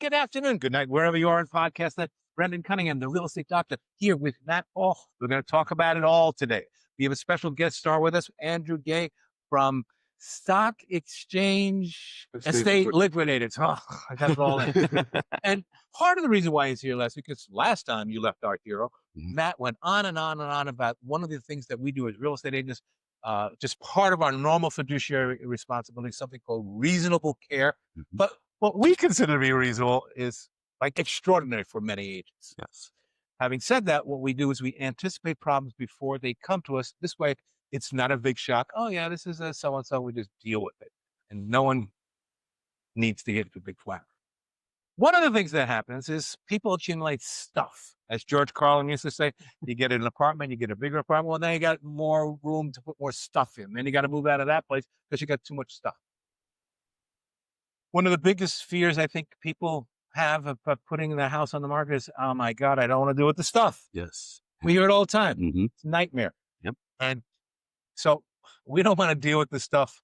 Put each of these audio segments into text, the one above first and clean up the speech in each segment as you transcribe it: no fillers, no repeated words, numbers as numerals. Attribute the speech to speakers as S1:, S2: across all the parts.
S1: good afternoon, good night, wherever you are in podcast. That Brendan Cunningham, the real estate doctor, here with Matt Paul. We're going to talk about it all today. We have a special guest star with us, Andrew Gay from Stock Exchange Estate Liquidators. Oh, I got it all in. And part of the reason why he's here, Les, because last time you left our hero, Matt went on and on and on about one of the things that we do as real estate agents, just part of our normal fiduciary responsibility, something called reasonable care. But what we consider to be reasonable is like extraordinary for many agents.
S2: Yes.
S1: Having said that, what we do is we anticipate problems before they come to us. This way, it's not a big shock. Oh, yeah, this is a so-and-so. We just deal with it. And no one needs to get into a big flat. One of the things that happens is people accumulate stuff. As George Carlin used to say, you get an apartment, you get a bigger apartment. Well, now you got more room to put more stuff in. Then you got to move out of that place because you got too much stuff. One of the biggest fears I think people have about putting their house on the market is, oh my God, I don't want to deal with the stuff.
S2: Yes.
S1: We hear it all the time. It's a nightmare.
S2: Yep.
S1: And so we don't want to deal with the stuff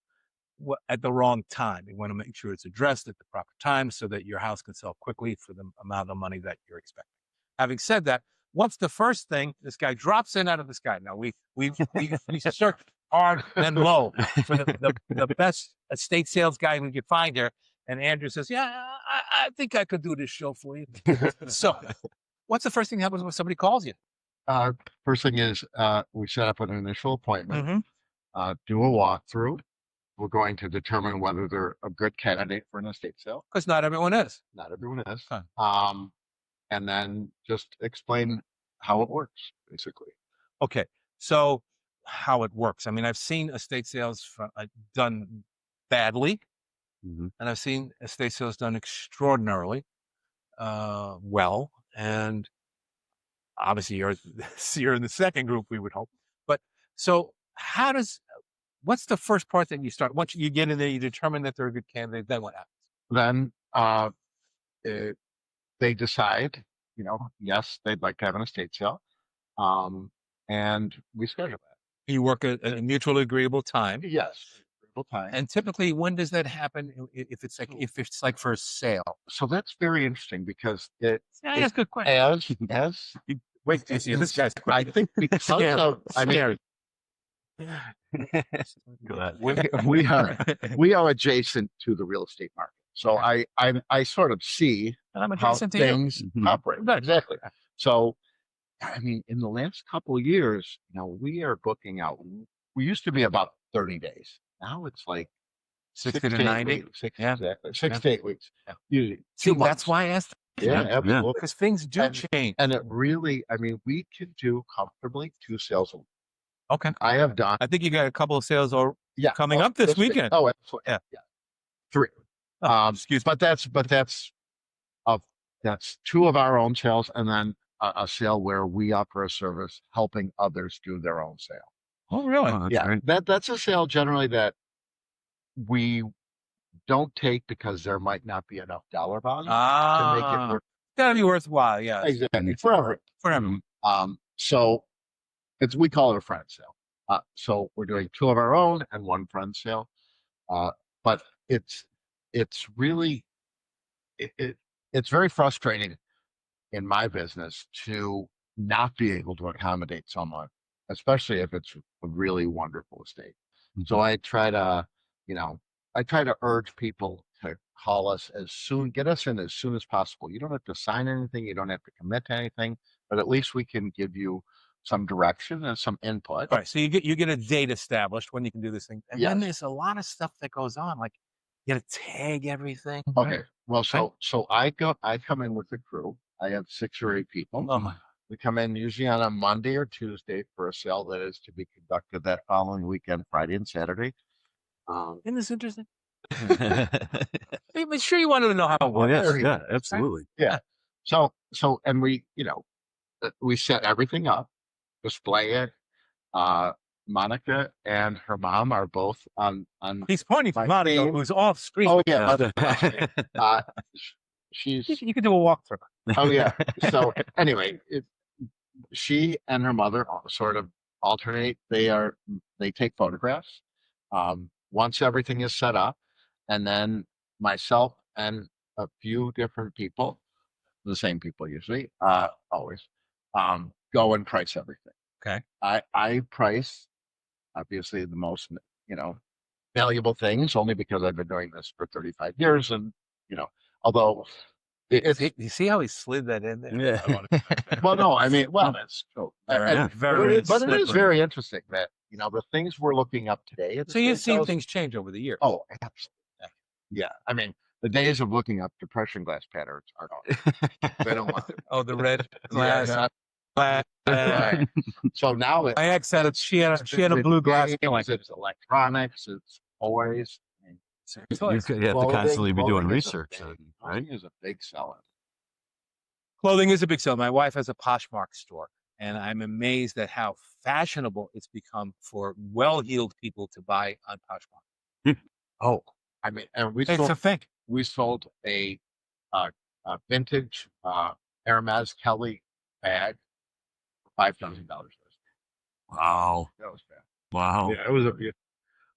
S1: at the wrong time. We want to make sure it's addressed at the proper time so that your house can sell quickly for the amount of money that you're expecting. Having said that, what's the first thing this guy drops in out of the sky? Now we search hard and low for the best estate sales guy we could find here. And Andrew says, yeah, I think I could do this show for you. So what's the first thing that happens when somebody calls you?
S3: First thing is we set up an initial appointment, do a walkthrough. We're going to determine whether they're a good candidate for an estate sale.
S1: Because not everyone is.
S3: Not everyone is.
S1: Huh.
S3: And then just explain how it works, basically.
S1: Okay. So how it works. I mean, I've seen estate sales done badly, and I've seen estate sales done extraordinarily well. And obviously you're in the second group, we would hope. But so what's the first part that you start? Once you get in there, you determine that they're a good candidate, then what happens?
S3: Then they decide, yes, they'd like to have an estate sale. And we schedule that.
S1: You work at a mutually agreeable time.
S3: Yes. Agreeable time.
S1: And typically, when does that happen? If it's like for a sale?
S3: So that's very interesting because
S1: that's a good question.
S3: Wait,
S1: you see this guy's
S3: I think because of, I mean,
S2: Go ahead.
S3: we are adjacent to the real estate market. So I sort of see how things operate. Exactly. So, I mean, in the last couple of years, we are booking out. We used to be about 30 days. Now it's like
S1: 60 to 90.
S3: Exactly. 6 to 8 weeks.
S1: Yeah.
S3: Usually.
S1: See, that's why I asked.
S3: Yeah, absolutely.
S1: Because things do change.
S3: And it really, I mean, we can do comfortably 2 sales a week.
S1: Okay.
S3: I have done.
S1: I think you got a couple of sales coming up this weekend.
S3: Oh, absolutely. Yeah. 3.
S1: Excuse me.
S3: But that's 2 of our own sales, and then a sale where we offer a service helping others do their own sale.
S1: Oh, really?
S2: Oh,
S3: yeah.
S2: Great.
S3: That's a sale generally that we don't take because there might not be enough dollar value to make it work.
S1: Gotta be worthwhile. Yeah.
S3: Exactly. For everyone. So we call it a friend sale. So we're doing 2 of our own and 1 friend sale. But it's really, it's very frustrating in my business to not be able to accommodate someone, especially if it's a really wonderful estate. So I try to urge people to call us get us in as soon as possible. You don't have to sign anything. You don't have to commit to anything, but at least we can give you some direction and some input.
S1: Right. So you get a date established when you can do this thing. And then there's a lot of stuff that goes on. Like you got to tag everything.
S3: Okay.
S1: Right?
S3: Well, so I come in with the crew. I have 6 or 8 people.
S1: Oh my.
S3: We come in usually on a Monday or Tuesday for a sale that is to be conducted that following weekend, Friday and Saturday.
S1: Isn't this interesting? I'm sure you wanted to know how it works.
S2: Yes, yeah, absolutely.
S3: Yeah. So, and we set everything up, display it. Monica and her mom are both on.
S1: He's pointing to Monica, who's off screen.
S3: Oh yeah.
S1: You could do a walkthrough.
S3: Oh yeah. So anyway, she and her mother sort of alternate. They take photographs once everything is set up, and then myself and a few different people, the same people usually, always, go and price everything.
S1: Okay.
S3: I price obviously the most, valuable things only because I've been doing this for 35 years. And, although it's,
S1: You see how he slid that in there?
S2: Yeah.
S3: well, no, I mean, well, that's true.
S2: Yeah.
S3: But it is very interesting that, the things we're looking up today.
S1: So you've seen things change over the years.
S3: Oh, absolutely. Yeah. I mean, the days of looking up depression glass patterns are gone. They don't want it.
S1: Oh, the red glass.
S3: Yeah,
S1: glass.
S3: right. So now
S1: My ex had it. She had a
S3: it's
S1: blue glass.
S3: games, it's electronics, it's toys.
S2: You have to constantly be doing research, right?
S3: Clothing is a big seller.
S1: Clothing is a big seller. My wife has a Poshmark store, and I'm amazed at how fashionable it's become for well-heeled people to buy on Poshmark.
S3: Oh, I mean, and
S1: It's a thing.
S3: we sold a vintage Hermes Kelly bag for $5,000.
S2: Wow.
S3: That was bad.
S2: Wow.
S3: Yeah, it was a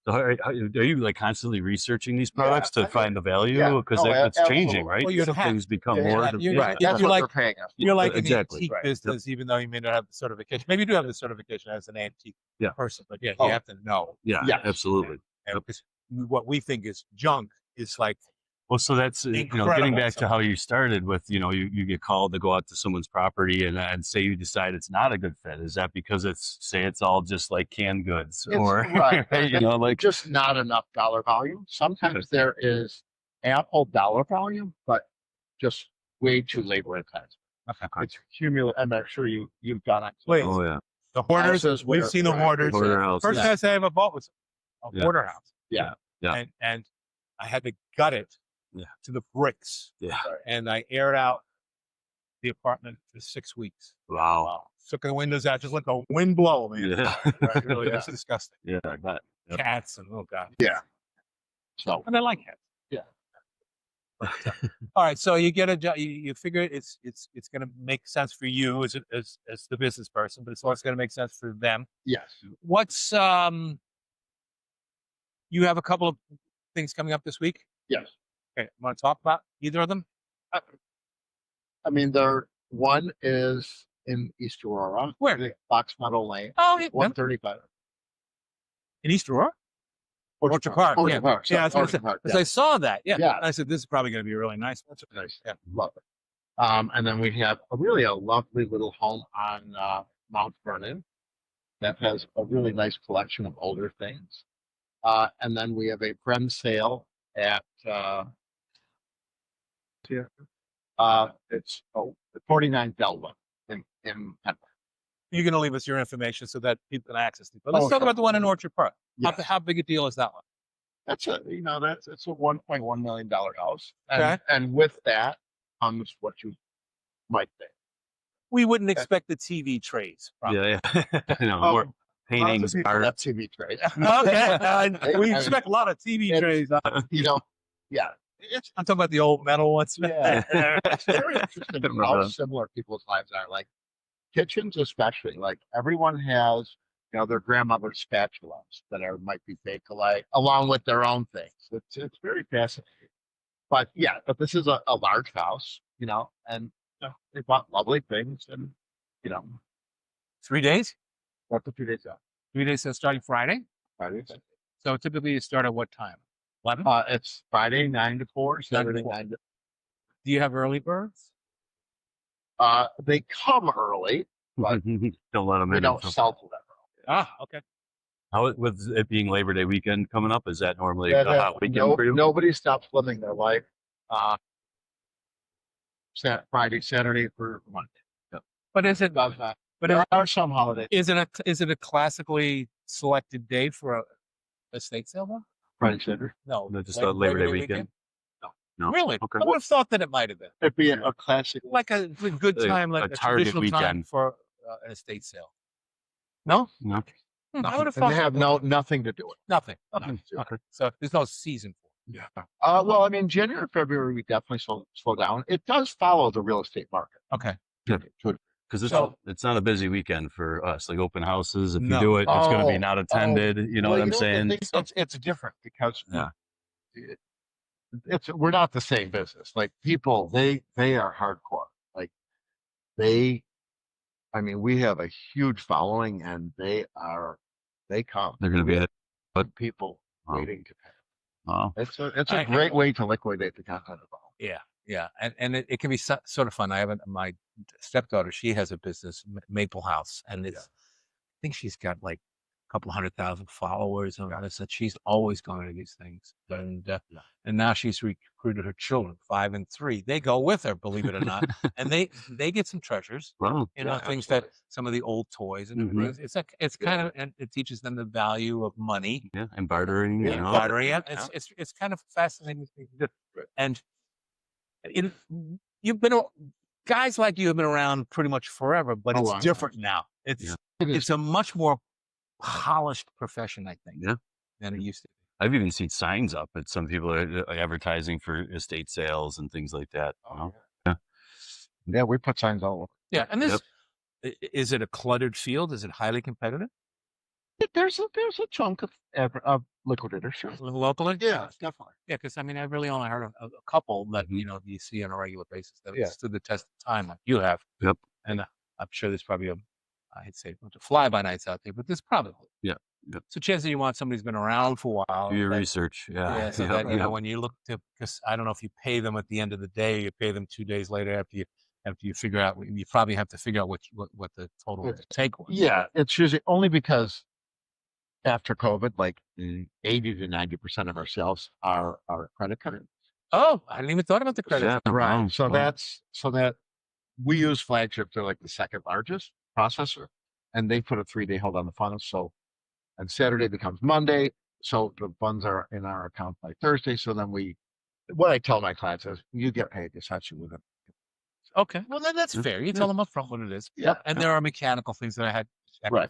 S2: So are you like constantly researching these products to find the value?
S3: yeah.
S2: Because
S3: Oh,
S2: it's changing,
S3: absolutely.
S2: right?
S1: Well, you're
S2: Some
S1: the hack.
S2: things become
S3: Yeah,
S2: more.
S1: yeah, you're right.
S3: That's
S1: You're
S3: what
S1: like-
S3: they're paying us.
S1: You're like
S2: Exactly.
S1: an antique
S3: Right.
S1: business, even though you may not have the certification. Maybe you do have the certification as an antique
S2: Yeah.
S1: person, but you
S3: Oh.
S1: have to know.
S2: Yeah,
S3: Yes.
S2: absolutely.
S1: And because what we think is junk is like,
S2: Well, so that's getting
S1: Incredible
S2: back to
S1: stuff.
S2: how you started with, you get called to go out to someone's property and say you decide it's not a good fit. Is that because it's all just like canned goods,
S3: It's-
S2: or
S3: right.
S2: like
S3: Just not enough dollar value. Sometimes there is ample dollar value, but just way too labor intensive. It's cumulative. I'm not sure you've gone on.
S1: Wait.
S2: oh yeah,
S1: the hoarders.
S3: Houses
S1: We've
S3: where-
S1: seen the
S3: right,
S1: hoarders.
S2: hoarder house.
S1: First
S3: Yeah.
S1: house I ever bought was a
S2: Yeah.
S1: hoarder house.
S3: Yeah.
S2: Yeah.
S1: And I had to gut it
S2: Yeah.
S1: to the bricks.
S2: Yeah.
S1: And I aired out the apartment for 6 weeks.
S2: Wow.
S1: Took the windows out, just let the wind blow, man.
S2: Yeah.
S1: Right, really, that's disgusting.
S2: Yeah. I bet. Yep.
S1: Cats and oh god.
S3: Yeah. So
S1: And I like cats.
S3: Yeah.
S1: All right, so you get a job. You figure it's going to make sense for you as the business person, but it's also going to make sense for them.
S3: yes.
S1: What's you have a couple of things coming up this week.
S3: Yes.
S1: Okay, want to talk about either of them?
S3: I mean, one is in East Aurora.
S1: Where?
S3: The Fox Meadow Lane.
S1: Oh, yeah,
S3: 135.
S1: in East Aurora. Orchard Park,
S3: Orchard
S1: yeah.
S3: Park.
S1: Yeah, that's what I said.
S3: Park.
S1: Because I saw that. Yeah.
S3: Yeah.
S1: I said this is probably going to be a really nice one.
S3: That's nice.
S1: Yeah.
S3: Love it. And then we have a lovely little home on Mount Vernon that has a really nice collection of older things. And then we have a friend sale at it's 49 Delva in Penn.
S1: You're going to leave us your information so that people can access it. But let's
S3: Oh,
S1: talk
S3: sure.
S1: about the one in Orchard Park.
S3: Yes.
S1: How big a deal is that one?
S3: It's a $1.1 million house. And,
S1: Okay.
S3: and with that comes what you might think.
S1: We wouldn't expect the TV trays. Probably.
S2: Yeah. More paintings,
S3: Lots of people
S2: art.
S3: have TV trays.
S1: Okay. We expect a lot of TV
S3: It's-
S1: trays.
S3: Yeah.
S1: I'm talking about the old metal ones.
S3: Yeah. It's very interesting
S2: Remember
S3: how
S2: them.
S3: similar people's lives are. Like kitchens, especially. Like everyone has, their grandmother's spatulas that might be Bakelite, along with their own things. It's very fascinating. But this is a large house, and they bought lovely things, and
S1: 3 days?
S3: that's a few days out.
S1: 3 days since starting Friday. So typically you start at what time? 11?
S3: It's Friday 9 to 4, Saturday
S1: 4.
S3: 9 to.
S1: Do you have early birds?
S3: They come early. But
S2: Don't let them
S3: we
S2: in.
S3: don't sell to them.
S1: Okay.
S2: How with it being Labor Day weekend coming up, is that normally
S3: That
S2: a
S3: has-
S2: hot weekend for you?
S3: Nobody stops living their life. Friday, Saturday for Monday.
S1: But is it?
S3: Does not.
S1: But
S3: There are some holidays.
S1: is it a classically selected day for a estate sale? Though?
S3: Friday, Saturday.
S1: No,
S2: No, just a Labor Day weekend. No.
S1: Really?
S2: Okay.
S1: I would have thought that it might have been
S3: It'd be a classic.
S1: like a good
S2: A-
S1: time, like
S2: a
S1: a
S2: target
S1: traditional time
S2: weekend.
S1: for an estate sale. No,
S2: No.
S1: I would have
S3: And
S1: thought
S3: they have nothing to do with
S1: nothing.
S3: it.
S2: Okay.
S1: So there's no season for it.
S3: Yeah. Well, I mean, January, February, we definitely slow down. It does follow the real estate market.
S1: Okay.
S2: Because
S1: So-
S2: it's not a busy weekend for us. Like open houses, if
S1: No.
S2: you do it, it's going to be
S3: Oh,
S2: not attended. You know
S3: Well,
S2: what I'm
S3: the
S2: saying?
S3: thing- It's different because
S2: Yeah.
S3: we're not the same business. Like people, they are hardcore. Like they, I mean, we have a huge following, and they come.
S2: They're going to be it.
S3: But people
S2: Wow.
S3: waiting to pay.
S2: Wow.
S3: It's a great way to liquidate the content of the home.
S1: Yeah. Yeah. And it can be sort of fun. I have my stepdaughter, she has a business, Maple House, and it's, I think she's got like a couple 100,000 followers on this, and she's always going to these things. And now she's recruited her children, 5 and 3. They go with her, believe it or not, and they get some treasures.
S2: Wow.
S1: You know, things that some of the old toys and everything. It's like it's kind of, and it teaches them the value of money.
S2: Yeah, and bartering.
S1: Yeah,
S2: You know.
S1: bartering. It's kind of fascinating thing to do. And you've been guys like you have been around pretty much forever, but it's different now. It's a much more polished profession, I think, than it used to be.
S2: I've even seen signs up at some people are advertising for estate sales and things like that.
S3: Yeah, we put signs all over.
S1: Yeah, and this is it a cluttered field? Is it highly competitive?
S3: There's a chunk of liquidators, sure.
S1: Locally?
S3: Yeah, definitely.
S1: Yeah, because I mean, I've really only heard of a couple that you see on a regular basis that have stood the test of time, like you have.
S2: Yep.
S1: And I'm sure there's probably I'd say a bunch of fly-by-nights out there, but there's probably.
S2: Yeah.
S1: So chances you want somebody who's been around for a while.
S2: Do your research. Yeah.
S1: So that, you know, when you look to, because I don't know if you pay them at the end of the day, you pay them 2 days later after you figure out, you probably have to figure out what the total take was.
S3: Yeah, it's usually only because after COVID, like 80 to 90% of our sales are credit card.
S1: Oh, I hadn't even thought about the credit.
S2: Yeah,
S3: Right.
S2: wow.
S3: So that we use Flagship. They're like the second largest processor, and they put a 3-day hold on the funds. So, and Saturday becomes Monday. So the funds are in our account by Thursday. So then what I tell my clients is, you get paid essentially with it.
S1: Okay. Well, then that's fair. You tell them up front what it is.
S3: Yeah.
S1: And there are mechanical things that I had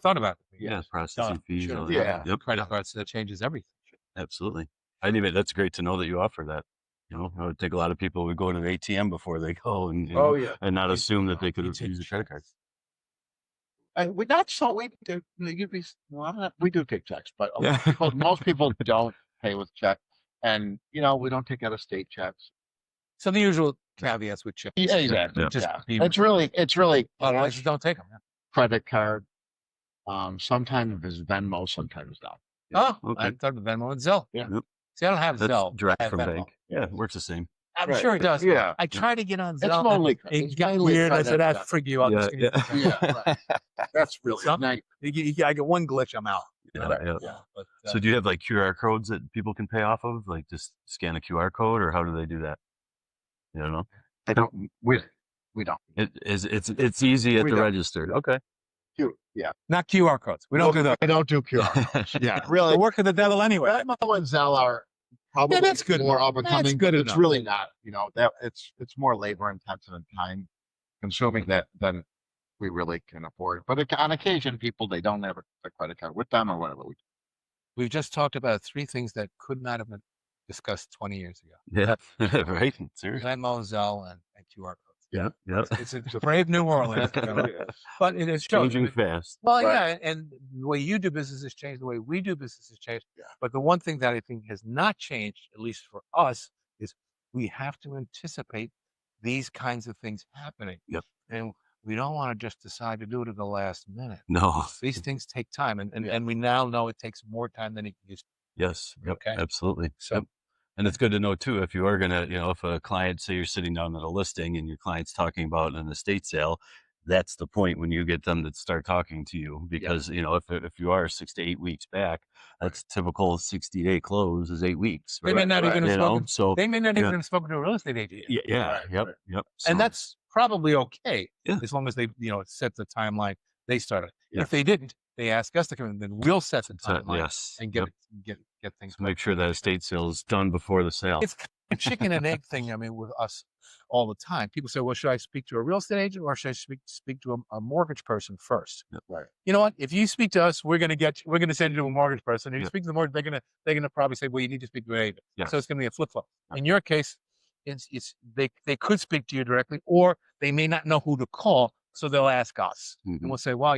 S1: thought about.
S2: Yeah, processing fees.
S1: Sure.
S2: All that.
S3: Yeah.
S2: Yep.
S1: Credit cards, that changes everything.
S2: Absolutely. That's great to know that you offer that. You know, I would think a lot of people would go to the ATM before they go and and not assume that they could use a credit card.
S3: We not so we do. You'd be we do take checks, but most people don't pay with check, and we don't take out of state checks.
S1: So the usual caveats with checks.
S3: Yeah, exactly.
S2: Yeah.
S1: Just
S3: It's really
S1: otherwise just don't take them.
S3: credit card. Sometimes it's Venmo, sometimes not.
S1: Oh,
S2: Okay.
S1: I thought of Venmo and Zelle.
S3: Yeah.
S2: Yep.
S1: See, I don't have
S2: That's
S1: Zelle.
S2: direct
S1: I have
S2: from
S1: Venmo.
S2: bank. Yeah, it works the same.
S1: I'm
S3: Right.
S1: sure it does.
S3: Yeah.
S1: I tried to get on
S3: It's
S1: Zelle.
S3: mainly
S1: It got weird. I said, "Frig you out."
S3: Yeah, right. That's really nice.
S1: I get one glitch, I'm out.
S2: Yeah.
S1: But,
S2: So do you have like QR codes that people can pay off of? Like just scan a QR code, or how do they do that? You don't know?
S3: They don't. We don't.
S2: It's easy at
S3: We
S2: the
S3: don't.
S2: register. Okay.
S3: Yeah.
S1: not QR codes. We don't do that.
S3: I don't do QR codes. Yeah, really.
S1: We're working the devil anyway.
S3: Venmo and Zelle are probably
S1: that's good
S3: more
S1: enough.
S3: up and
S1: That's
S3: coming.
S1: good
S3: But it's
S1: enough.
S3: really not. That it's more labor intensive and time consuming than we really can afford. But on occasion, people they don't have a credit card with them or whatever.
S1: We've just talked about 3 things that could not have been discussed 20 years ago.
S2: Yeah. Right. Seriously.
S1: Venmo, Zelle, and QR codes.
S2: Yeah. Yeah.
S1: It's a brave new world. But it is
S2: Changing fast.
S1: Well,
S3: Right.
S1: yeah, and the way you do business has changed. The way we do business has changed.
S3: Yeah.
S1: But the one thing that I think has not changed, at least for us, is we have to anticipate these kinds of things happening.
S2: Yep.
S1: And we don't want to just decide to do it at the last minute.
S2: No.
S1: These things take time, and we now know it takes more time than it used to.
S2: Yes. Yep.
S1: Okay.
S2: Absolutely.
S1: So-
S2: Yep. And it's good to know too, if you are going to, if a client, say you're sitting down at a listing and your client's talking about an estate sale, that's the point when you get them to start talking to you, because, if you are 6 to 8 weeks back, that's typical 60-day close is 8 weeks.
S1: They may not even have spoken.
S2: So
S1: They may not even
S2: yeah.
S1: have spoken to a real estate agent yet.
S2: yeah.
S3: Right,
S2: Yep.
S3: right.
S2: Yep. So,
S1: And that's probably okay,
S2: Yeah.
S1: as long as they, set the timeline they started.
S2: Yeah.
S1: If they didn't, they ask us to come in, then we'll set the timeline
S2: yes.
S1: and
S2: Yep.
S1: get things.
S2: To make sure that estate sale is done before the sale.
S1: It's kind of a chicken and egg thing. I mean, with us all the time, people say, "Well, should I speak to a real estate agent or should I speak to a mortgage person first?"
S3: Right.
S1: You know what? If you speak to us, we're going to send you to a mortgage person. If you speak to the mortgage, they're gonna probably say, "Well, you need to speak to an agent."
S2: Yeah.
S1: So it's going to be a flip flop. In your case, they could speak to you directly, or they may not know who to call, so they'll ask us,
S2: Mhm.
S1: and we'll say, "Well,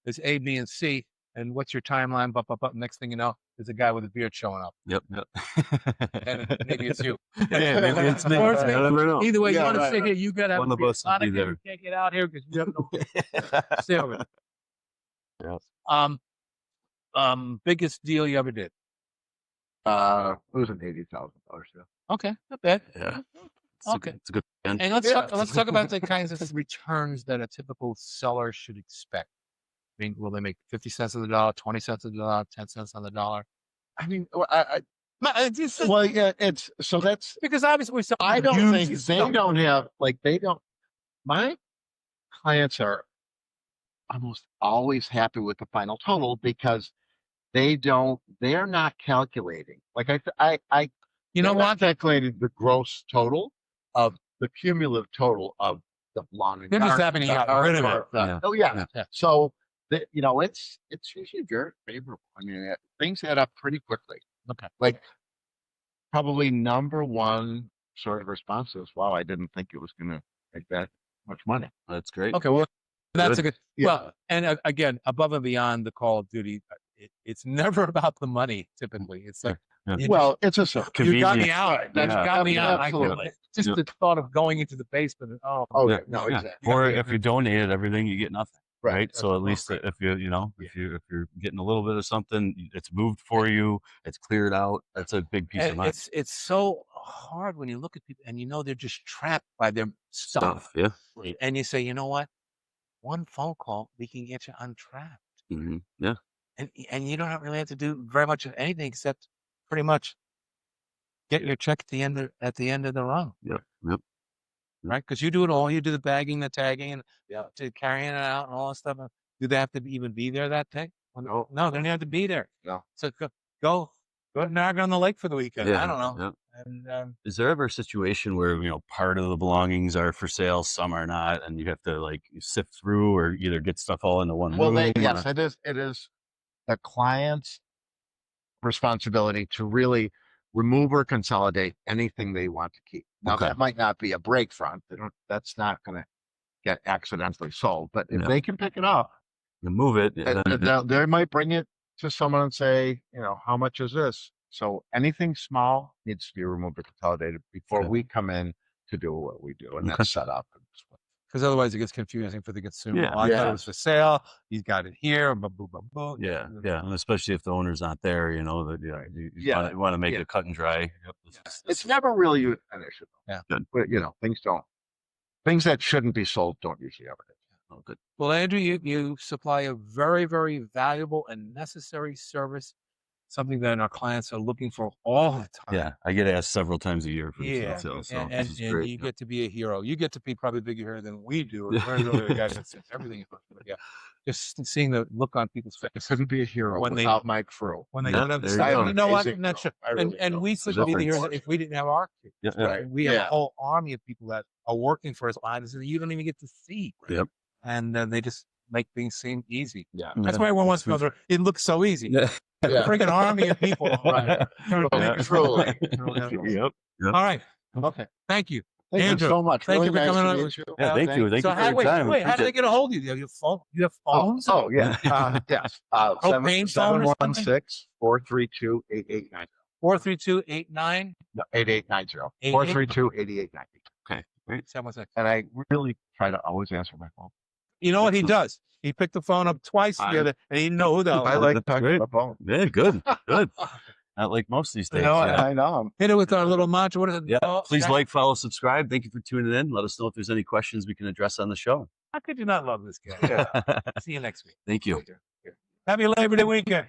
S1: there's A, B, and C. and what's your timeline? But next thing you know, there's a guy with a beard showing up.
S2: Yep.
S1: And maybe it's you.
S2: Yeah, maybe it's me.
S1: Or it's
S2: I
S1: me.
S2: never know.
S1: Either way, you
S3: Yeah,
S1: want to
S3: right.
S1: sit here, you got to have
S2: One
S1: a
S2: of
S1: beard.
S2: us will be
S1: Monica,
S2: there.
S1: you can't get out here because you have no stay over there.
S2: Yeah.
S1: Biggest deal you ever did?
S3: It was an $80,000 sale.
S1: Okay, not bad.
S2: Yeah.
S1: Okay.
S2: It's a good plan.
S1: And let's
S3: Yeah.
S1: talk about the kinds of returns that a typical seller should expect. I mean, will they make 50 cents on the dollar, 20 cents on the dollar, 10 cents on the dollar?
S3: I mean,
S1: Well,
S3: yeah, it's so that's.
S1: because obviously we're selling
S3: I don't
S1: used
S3: think
S1: stuff.
S3: they don't have like they don't. My clients are almost always happy with the final total because they're not calculating. Like
S1: You know
S3: they're not
S1: what?
S3: calculating the gross total of the cumulative total of the lawn and
S1: They're just
S3: garden,
S1: having to
S3: the
S1: get
S3: art
S1: rid of it.
S3: work,
S2: Yeah.
S3: Oh yeah.
S1: Yeah.
S3: So it's usually very favorable. I mean, things add up pretty quickly.
S1: Okay.
S3: Like probably number one sort of response is, "Wow, I didn't think it was going to make that much money."
S2: That's great.
S1: Okay, well, that's a good.
S3: Yeah.
S1: Well, and again, above and beyond the Call of Duty, it's never about the money. Typically, it's like
S2: Yeah.
S1: you
S3: Well, it's a service.
S1: you got me
S2: Convenient.
S1: out.
S3: Right,
S1: You
S2: yeah,
S1: got me out.
S3: absolutely.
S1: Just
S2: Yeah.
S1: the thought of going into the basement. And,
S3: Oh,
S2: Yeah,
S3: no,
S2: yeah.
S3: exactly.
S2: Or if you donated everything, you get nothing. Right.
S3: That's
S2: So at least
S3: appropriate.
S2: if if you're getting a little bit of something, it's moved for you, it's cleared out. That's a big piece of
S1: and
S2: mind.
S1: it's so hard when you look at people and you know they're just trapped by their stuff.
S2: Yeah.
S1: And you say, you know what? One phone call, we can get you untrapped.
S2: Yeah.
S1: And you don't really have to do very much of anything except pretty much get your check at the end of the run.
S2: Yep.
S1: Right? Because you do it all. You do the bagging, the tagging, and to carrying it out and all that stuff. Do they have to even be there that day?
S3: No.
S1: No, they don't have to be there.
S3: No.
S1: So go to Niagara on the Lake for the weekend. I don't know.
S2: Yeah.
S1: And
S2: Is there ever a situation where part of the belongings are for sale, some are not, and you have to like sift through or either get stuff all into one
S3: Well,
S2: room?
S3: yes, it is the client's responsibility to really remove or consolidate anything they want to keep. Now,
S2: Okay.
S3: that might not be a break front. That's not going to get accidentally sold. But if
S2: Yeah.
S3: they can pick it up,
S2: You move it.
S3: they might bring it to someone and say, how much is this? So anything small needs to be removed or consolidated before
S2: Okay.
S3: we come in to do what we do, and
S2: Okay.
S3: that's set up.
S1: because otherwise it gets confusing for the consumer.
S2: Yeah.
S1: Oh, I thought
S3: Yeah.
S1: it was for sale. He's got it here. Blah, blah, blah, blah.
S2: Yeah, and especially if the owner's not there, that you
S3: Yeah,
S2: want to make
S3: yeah.
S2: it cut and dry. Yep.
S3: It's never really an issue.
S1: Yeah.
S2: Good.
S3: But things that shouldn't be sold don't usually ever.
S2: Oh, good.
S1: Well, Andrew, you supply a very, very valuable and necessary service, something that our clients are looking for all the time.
S2: Yeah, I get asked several times a year for
S1: Yeah,
S2: the sales, so
S1: and
S2: this is
S1: and
S2: great.
S1: you get to be a hero. You get to be probably bigger hero than we do. We're really the guys that says everything. Yeah, just seeing the look on people's
S3: I
S1: faces
S3: couldn't be a hero
S1: When they-
S3: without my crew.
S1: when they
S2: Yeah,
S1: don't have the
S2: there you
S1: stuff.
S2: go.
S1: You know what?
S3: Amazing
S1: That's
S3: crew.
S1: true.
S3: I really
S1: And
S3: do.
S1: we
S2: It's the
S1: couldn't be the
S2: difference.
S1: heroes if we didn't have our crew.
S2: Yeah, yeah.
S1: Right? We have a
S3: Yeah.
S1: whole army of people that are working for us behind us that you don't even get to see.
S2: Yep.
S1: And they just make things seem easy.
S3: Yeah.
S1: That's why everyone wants to go through. It looks so easy.
S2: Yeah.
S1: A freaking army of people.
S3: Right. Truly.
S2: Yep.
S1: All right.
S3: Okay.
S1: Thank you.
S3: Thank
S1: Andrew,
S3: you so much.
S1: thank
S3: Really
S1: you for
S3: nice
S1: coming
S3: to
S1: on.
S3: meet you.
S2: Yeah, thank you. Thank
S1: So
S2: you for
S1: how,
S2: your
S1: wait,
S2: time.
S1: how do
S2: Appreciate
S1: they get a hold of you? Do you have phone? You have phones?
S3: Oh, yeah. Yes.
S1: Propane phone or something?
S3: 716-432-8890.
S1: 432-89.
S3: No, 8890. 432-8890.
S2: Okay, great.
S1: 716.
S3: And I really try to always answer my phone.
S1: You know what he does? He picked the phone up twice together, and he didn't know who the hell.
S3: I like
S2: that's
S3: talking
S2: great.
S3: on the phone.
S2: Yeah, good. Not like most these days.
S1: know,
S2: yeah.
S3: I know.
S1: Hit it with our little mantra. What is it?
S2: Yeah.
S1: Oh,
S2: Please
S1: that-
S2: like, follow, subscribe. Thank you for tuning in. Let us know if there's any questions we can address on the show.
S1: How could you not love this guy? See you next week.
S2: Thank you.
S1: Happy Labor Day weekend.